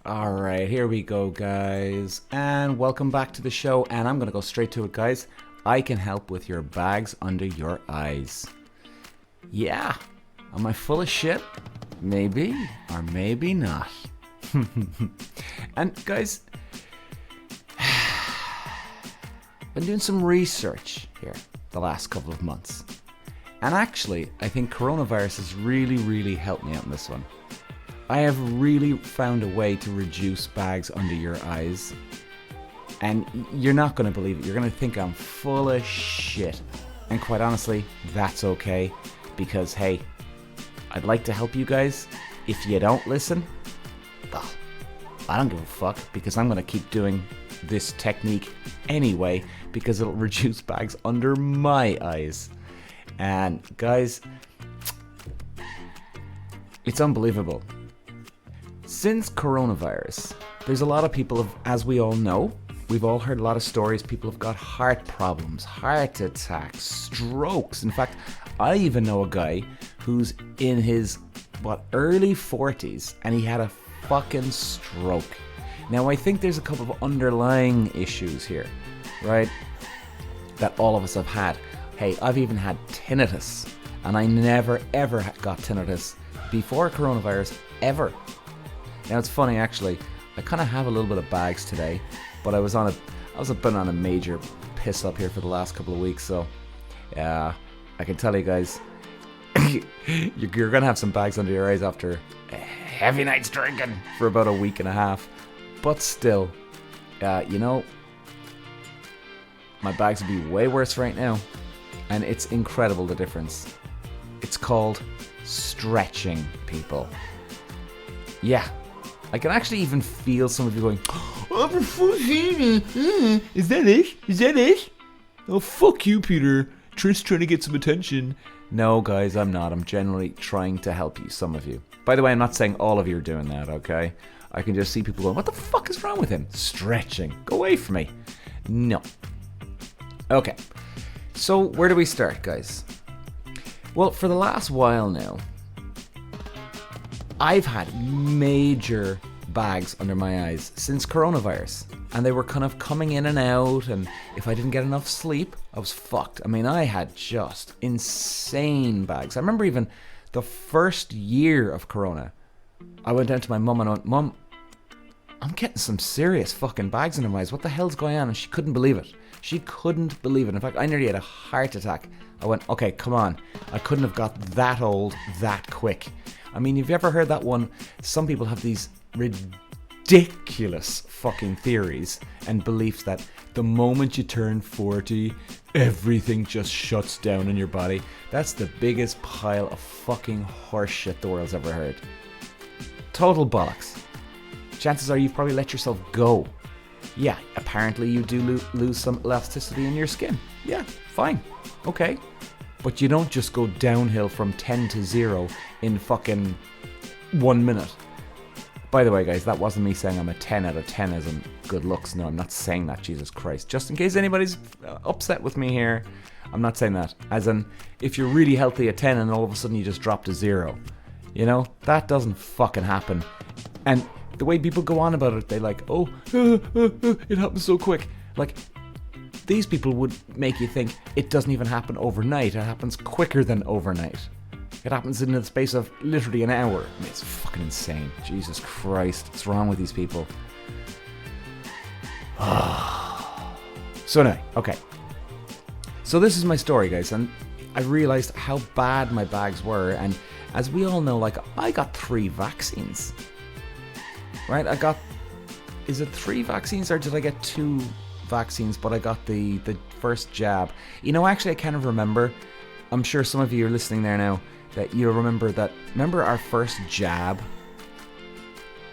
Alright, here we go, guys. And welcome back to the show. And I'm going to go straight to it, guys. I can help with your bags under your eyes. Yeah. Am I full of shit? Maybe, or maybe not. And, guys, been doing some research here the last couple of months. And actually, I think coronavirus has really helped me out in this one. I have really found a way to reduce bags under your eyes. And you're not going to believe it. You're going to think I'm full of shit. And quite honestly, that's okay. Because, hey, I'd like to help you guys. If you don't listen, well, I don't give a fuck. Because I'm going to keep doing this technique anyway. Because it'll reduce bags under my eyes. And, guys, it's unbelievable. Since coronavirus, there's a lot of people, as we all know, we've all heard a lot of stories. People have got heart problems, heart attacks, strokes. In fact, I even know a guy who's in his, early 40s, and he had a fucking stroke. Now, I think there's a couple of underlying issues here, right, that all of us have had. Hey, I've even had tinnitus, and I never ever got tinnitus before coronavirus, ever. Now it's funny, actually, I kind of have a little bit of bags today, but I was been on a major piss up here for the last couple of weeks, so I can tell you guys, you're gonna have some bags under your eyes after a heavy night's drinking for about a week and a half. But still, my bags would be way worse right now, and it's incredible the difference. It's called stretching, people. Yeah. I can actually even feel some of you going, oh, for fuck's sake, is that it? Is that it? Oh, fuck you, Peter. Trish trying to get some attention. No, guys, I'm not. I'm generally trying to help you, some of you. By the way, I'm not saying all of you are doing that, okay? I can just see people going, what the fuck is wrong with him? Stretching. Go away from me. No. Okay. So, where do we start, guys? Well, for the last while now, I've had major bags under my eyes since coronavirus, and they were kind of coming in and out, and if I didn't get enough sleep, I was fucked. I mean, I had just insane bags. I remember even the first year of corona, I went down to my mum and went, Mum, I'm getting some serious fucking bags under my eyes. What the hell's going on? And she couldn't believe it. She couldn't believe it. In fact, I nearly had a heart attack. I went, okay, come on. I couldn't have got that old that quick. I mean, have you ever heard that one? Some people have these ridiculous fucking theories and beliefs that the moment you turn 40, everything just shuts down in your body. That's the biggest pile of fucking horseshit the world's ever heard. Total bollocks. Chances are you've probably let yourself go. Yeah, apparently you do lose some elasticity in your skin. Yeah, fine. Okay. But you don't just go downhill from 10 to 0 in fucking 1 minute. By the way, guys, that wasn't me saying I'm a 10 out of 10 as in good looks. No, I'm not saying that, Jesus Christ. Just in case anybody's upset with me here, I'm not saying that. As in, if you're really healthy at 10 and all of a sudden you just drop to 0. You know, that doesn't fucking happen. And the way people go on about it, they like, it happens so quick. Like, these people would make you think it doesn't even happen overnight. It happens quicker than overnight. It happens in the space of literally an hour. I mean, it's fucking insane. Jesus Christ. What's wrong with these people? So anyway, okay. So this is my story, guys. And I realized how bad my bags were. And as we all know, like, I got 3 vaccines. Right? Is it 3 vaccines or did I get 2 vaccines, but I got the first jab? You know, actually I kind of remember, I'm sure some of you are listening there now, that you remember our first jab?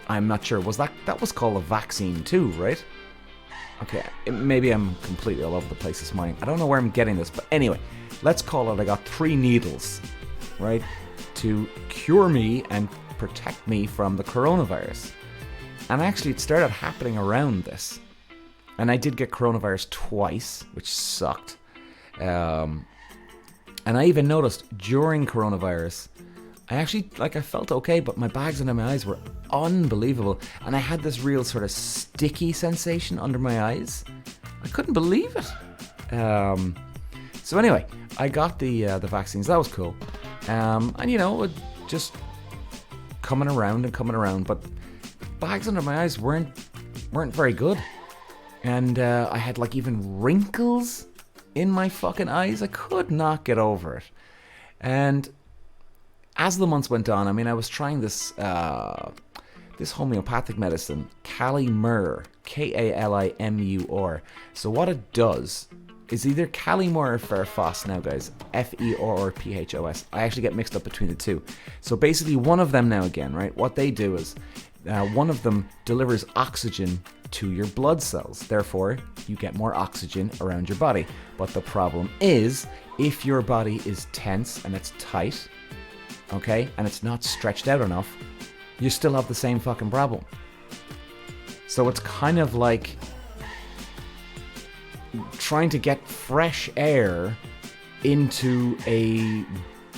I'm not sure, that was called a vaccine too, right? Okay, maybe I'm completely all over the place this morning. I don't know where I'm getting this, but anyway, let's call it I got 3 needles, right? To cure me and protect me from the coronavirus. And actually it started happening around this. And I did get coronavirus twice, which sucked. And I even noticed during coronavirus, I actually, I felt okay, but my bags under my eyes were unbelievable. And I had this real sort of sticky sensation under my eyes. I couldn't believe it. So anyway, I got the vaccines. That was cool. And it just coming around. But bags under my eyes weren't very good. And I had even wrinkles in my fucking eyes. I could not get over it. And as the months went on, I was trying this homeopathic medicine, Calimur, Kalimur. So what it does is either Calimur or Ferphos now, guys, Ferphos. I actually get mixed up between the two. So basically one of them now again, right? What they do is one of them delivers oxygen to your blood cells. Therefore, you get more oxygen around your body. But the problem is, if your body is tense and it's tight, okay, and it's not stretched out enough, you still have the same fucking problem. So it's kind of like trying to get fresh air into a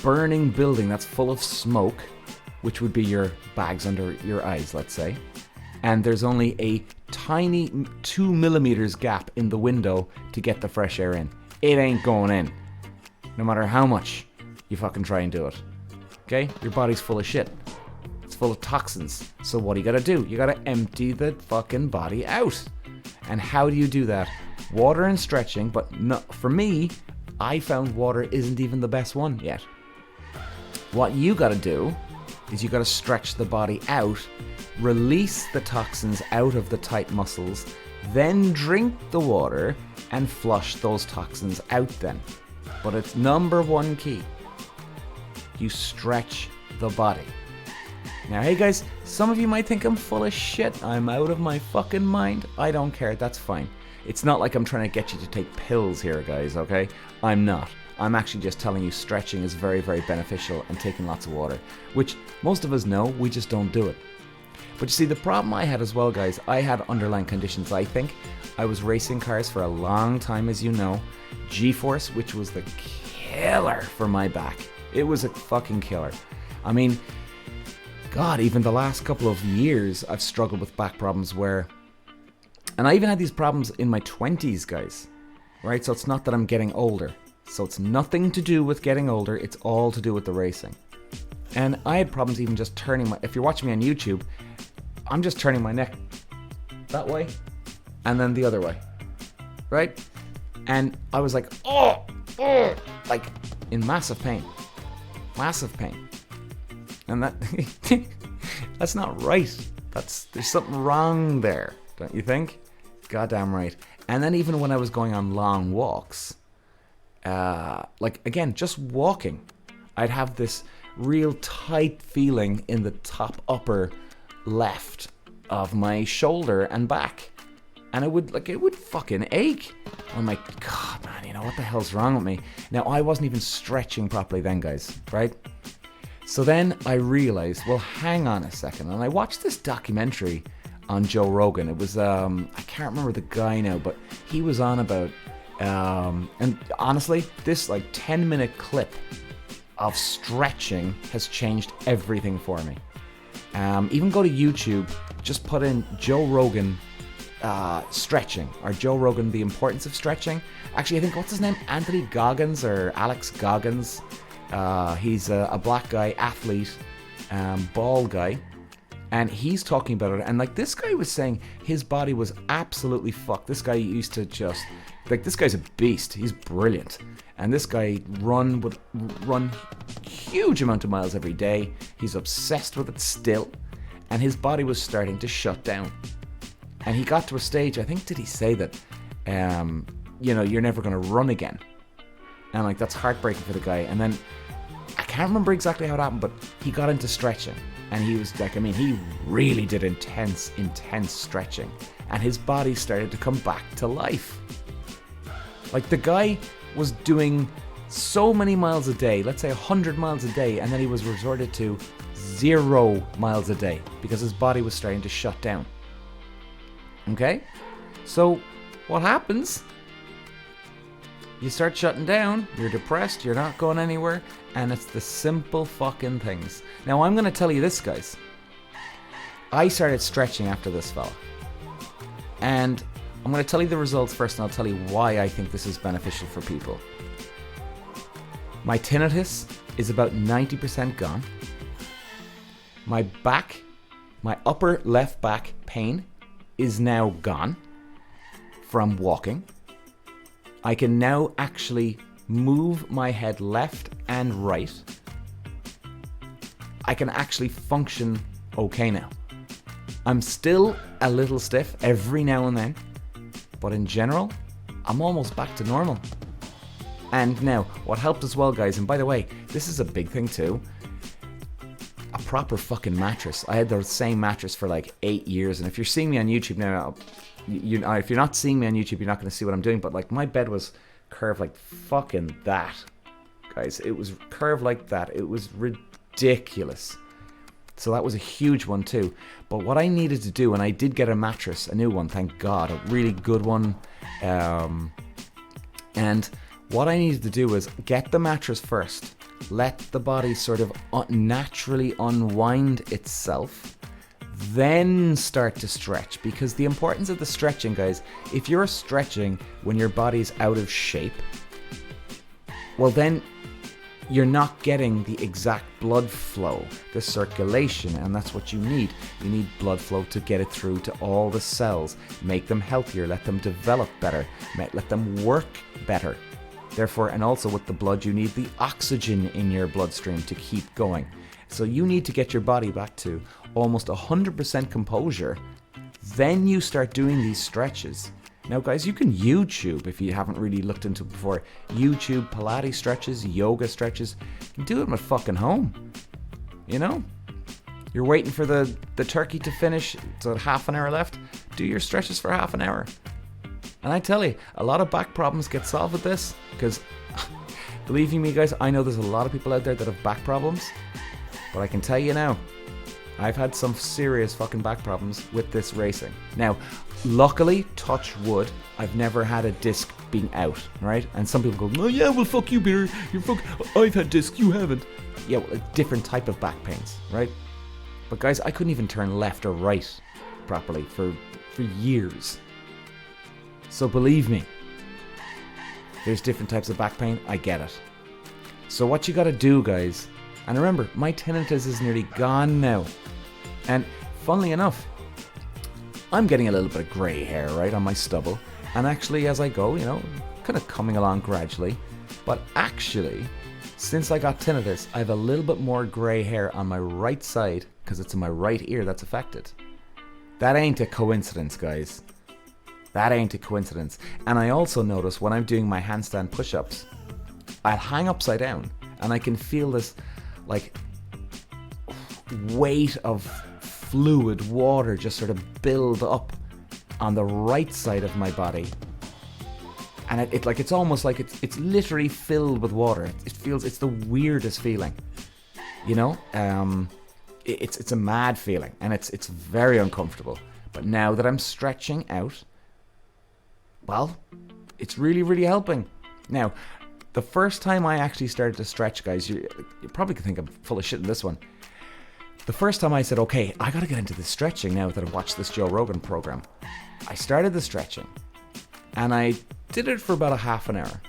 burning building that's full of smoke, which would be your bags under your eyes, let's say, and there's only a tiny 2 millimeters gap in the window to get the fresh air in. It ain't going in, no matter how much you fucking try and do it. Okay? Your body's full of shit. It's full of toxins. So what do you gotta do? You gotta empty the fucking body out. And how do you do that? Water and stretching, but no, for me, I found water isn't even the best one yet. What you gotta do is you gotta stretch the body out, release the toxins out of the tight muscles, then drink the water and flush those toxins out then. But it's number one key. You stretch the body. Now, hey guys, some of you might think I'm full of shit. I'm out of my fucking mind. I don't care, that's fine. It's not like I'm trying to get you to take pills here, guys, okay? I'm not. I'm actually just telling you stretching is very, very beneficial and taking lots of water, which most of us know, we just don't do it. But you see, the problem I had as well, guys, I had underlying conditions, I think. I was racing cars for a long time, as you know. G-force, which was the killer for my back. It was a fucking killer. I mean, God, even the last couple of years, I've struggled with back problems and I even had these problems in my 20s, guys. Right? So it's not that I'm getting older. So it's nothing to do with getting older. It's all to do with the racing. And I had problems even just turning if you're watching me on YouTube, I'm just turning my neck that way and then the other way. Right? And I was like, like in massive pain. Massive pain. And that's not right. There's something wrong there, don't you think? Goddamn right. And then even when I was going on long walks, again, just walking, I'd have this real tight feeling in the top upper left of my shoulder and back. And it would fucking ache. I'm like, God, man, what the hell's wrong with me? Now, I wasn't even stretching properly then, guys, right? So then I realized, well, hang on a second. And I watched this documentary on Joe Rogan. It was, I can't remember the guy now, but he was on about, and honestly, this 10-minute clip of stretching has changed everything for me. Even go to YouTube, just put in Joe Rogan stretching, or Joe Rogan, the importance of stretching. Actually, I think, what's his name? Anthony Goggins or Alex Goggins. He's a black guy, athlete, bald guy, and he's talking about it. And this guy was saying his body was absolutely fucked. This guy used to just, this guy's a beast. He's brilliant. And this guy would run huge amount of miles every day. He's obsessed with it still. And his body was starting to shut down. And he got to a stage, I think, did he say that, you're never going to run again? And that's heartbreaking for the guy. And then, I can't remember exactly how it happened, but he got into stretching. And he was he really did intense stretching. And his body started to come back to life. The guy was doing so many miles a day, let's say 100 miles a day, and then he was resorted to 0 miles a day because his body was starting to shut down. Okay? So, what happens you start shutting down, you're depressed, you're not going anywhere, and it's the simple fucking things. Now, I'm going to tell you this, guys. I started stretching after this fella. And I'm going to tell you the results first, and I'll tell you why I think this is beneficial for people. My tinnitus is about 90% gone. My back, my upper left back pain is now gone from walking. I can now actually move my head left and right. I can actually function okay now. I'm still a little stiff every now and then, but in general, I'm almost back to normal. And now, what helped as well, guys, and by the way, this is a big thing too, a proper fucking mattress. I had the same mattress for like 8 years, and if you're seeing me on YouTube now, if you're not seeing me on YouTube, you're not going to see what I'm doing, but like my bed was curved like fucking that, guys. It was curved like that. It was ridiculous. So that was a huge one too. But what I needed to do, and I did get a mattress, a new one, thank God, a really good one. And what I needed to do was get the mattress first, let the body sort of naturally unwind itself, then start to stretch. Because the importance of the stretching, guys, if you're stretching when your body's out of shape, well then you're not getting the exact blood flow, the circulation, and that's what you need. You need blood flow to get it through to all the cells, make them healthier, let them develop better, let them work better. Therefore, and also with the blood, you need the oxygen in your bloodstream to keep going. So you need to get your body back to almost 100% composure. Then you start doing these stretches. Now, guys, you can YouTube, if you haven't really looked into it before, YouTube Pilates stretches, yoga stretches. You can do it at fucking home. You know? You're waiting for the turkey to finish, so half an hour left. Do your stretches for half an hour. And I tell you, a lot of back problems get solved with this, because believe me, guys, I know there's a lot of people out there that have back problems, but I can tell you now, I've had some serious fucking back problems with this racing. Now, luckily, touch wood, I've never had a disc being out, right? And some people go, oh yeah, well fuck you, Peter, I've had disc, you haven't. Yeah, well, a different type of back pains, right? But guys, I couldn't even turn left or right properly for years. So believe me, there's different types of back pain, I get it. So what you gotta do, guys, and remember, my tinnitus is nearly gone now. And funnily enough, I'm getting a little bit of grey hair, right, on my stubble. And actually, as I go, you know, kind of coming along gradually. But actually, since I got tinnitus, I have a little bit more grey hair on my right side, because it's in my right ear that's affected. That ain't a coincidence, guys. That ain't a coincidence. And I also notice when I'm doing my handstand push-ups, I'll hang upside down and I can feel this like weight of fluid, water just sort of build up on the right side of my body. And it's almost like it's literally filled with water. It's the weirdest feeling, you know? It's a mad feeling, and it's very uncomfortable. But now that I'm stretching out, well, it's really, really helping. Now, the first time I actually started to stretch, guys, you probably could think I'm full of shit in this one. The first time I said, okay, I gotta get into this stretching now that I've watched this Joe Rogan program. I started the stretching, and I did it for about a half an hour.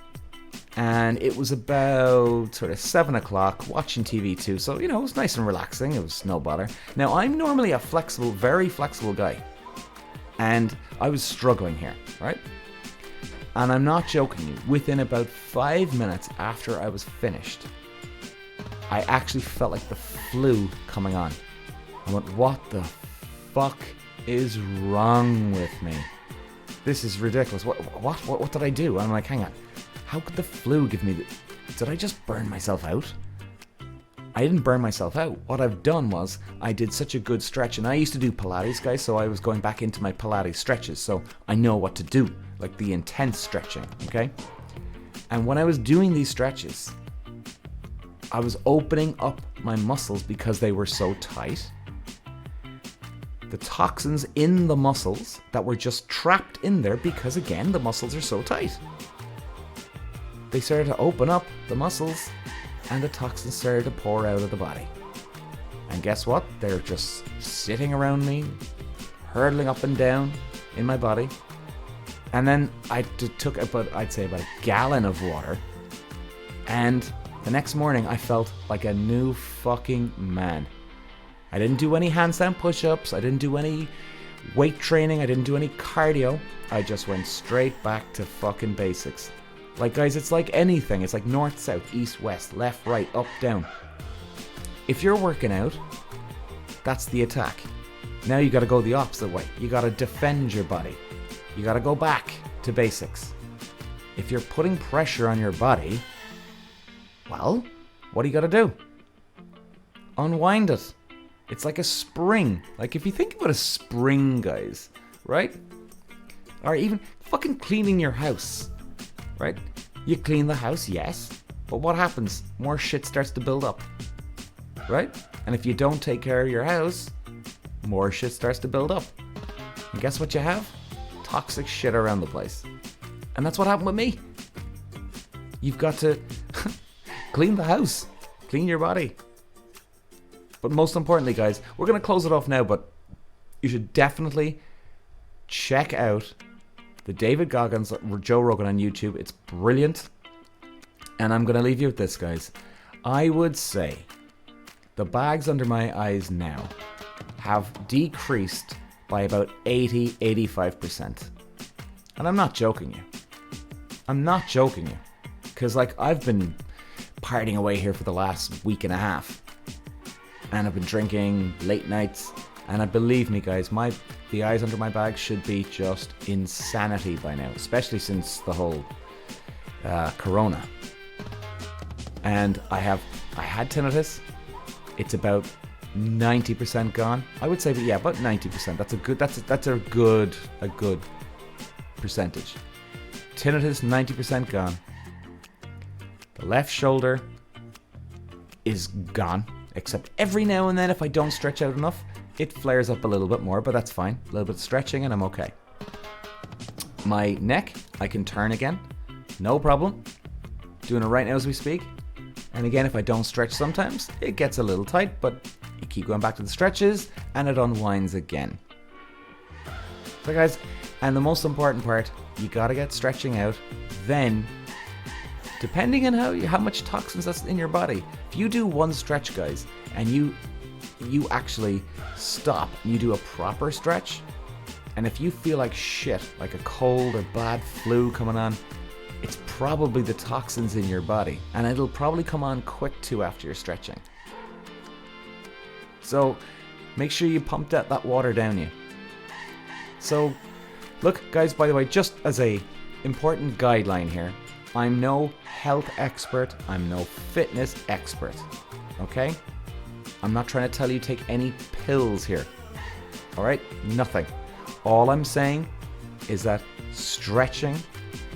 And it was about sort of 7 o'clock, watching TV too, so, you know, it was nice and relaxing, it was no bother. Now, I'm normally a flexible, very flexible guy, and I was struggling here, right? And I'm not joking you, within about 5 minutes after I was finished, I actually felt like the flu coming on. I went, what the fuck is wrong with me? This is ridiculous. What did I do? And I'm like, hang on. How could the flu give me did I just burn myself out? I didn't burn myself out. What I've done was, I did such a good stretch, and I used to do Pilates, guys, so I was going back into my Pilates stretches, so I know what to do, like the intense stretching, okay? And when I was doing these stretches, I was opening up my muscles because they were so tight. The toxins in the muscles that were just trapped in there because, again, the muscles are so tight. they started to open up the muscles and the toxins started to pour out of the body. And guess what? They're just sitting around me, hurtling up and down in my body. And then I took I'd say about a gallon of water. And the next morning I felt like a new fucking man. I didn't do any handstand push-ups. I didn't do any weight training. I didn't do any cardio. I just went straight back to fucking basics. Like, guys, it's like anything. It's like north, south, east, west, left, right, up, down. If you're working out, that's the attack. Now you got to go the opposite way. You got to defend your body. You got to go back to basics. If you're putting pressure on your body, well, what do you got to do? Unwind it. It's like a spring. Like, if you think about a spring, guys, right? Or even fucking cleaning your house, right? You clean the house, yes, but what happens? More shit starts to build up, right? And if you don't take care of your house, more shit starts to build up. And guess what you have? Toxic shit around the place. And that's what happened with me. You've got to clean the house, clean your body. But most importantly, guys, we're going to close it off now, but you should definitely check out the David Goggins Joe Rogan on YouTube. It's brilliant. And I'm going to leave you with this, guys. I would say the bags under my eyes now have decreased by about 80-85%. And I'm not joking you. I'm not joking you. Because, like, I've been partying away here for the last week and a half. And I've been drinking late nights. And believe me, guys, the eyes under my bag should be just insanity by now. Especially since the whole corona. And I had tinnitus. It's about 90% gone. I would say, but yeah, about 90%. That's a good percentage. Tinnitus 90% gone. The left shoulder is gone, except every now and then if I don't stretch out enough, it flares up a little bit more, but that's fine. A little bit of stretching and I'm okay. My neck, I can turn again. No problem. Doing it right now as we speak. And again, if I don't stretch sometimes, it gets a little tight, but you keep going back to the stretches and it unwinds again. So guys, and the most important part, you gotta get stretching out. Then, depending on how much toxins that's in your body, if you do one stretch, guys, and you actually stop and you do a proper stretch, and if you feel like shit, like a cold or bad flu coming on, it's probably the toxins in your body, and it'll probably come on quick too after you're stretching. So make sure you pump that water down you. So look, guys, by the way, just as a important guideline here, I'm no health expert, I'm no fitness expert, okay? I'm not trying to tell you take any pills here, all right? Nothing. All I'm saying is that stretching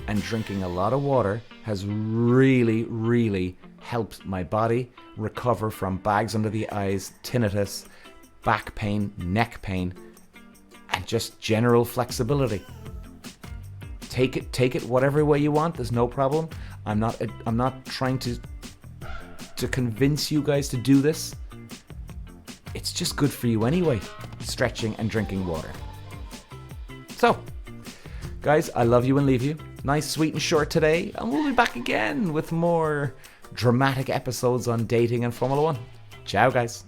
and drinking a lot of water has really, really helped my body recover from bags under the eyes, tinnitus, back pain, neck pain, and just general flexibility. Take it whatever way you want. There's no problem. I'm not trying to convince you guys to do this. It's just good for you anyway, stretching and drinking water. So, guys, I love you and leave you. Nice, sweet and short today, and we'll be back again with more dramatic episodes on dating and Formula 1. Ciao, guys.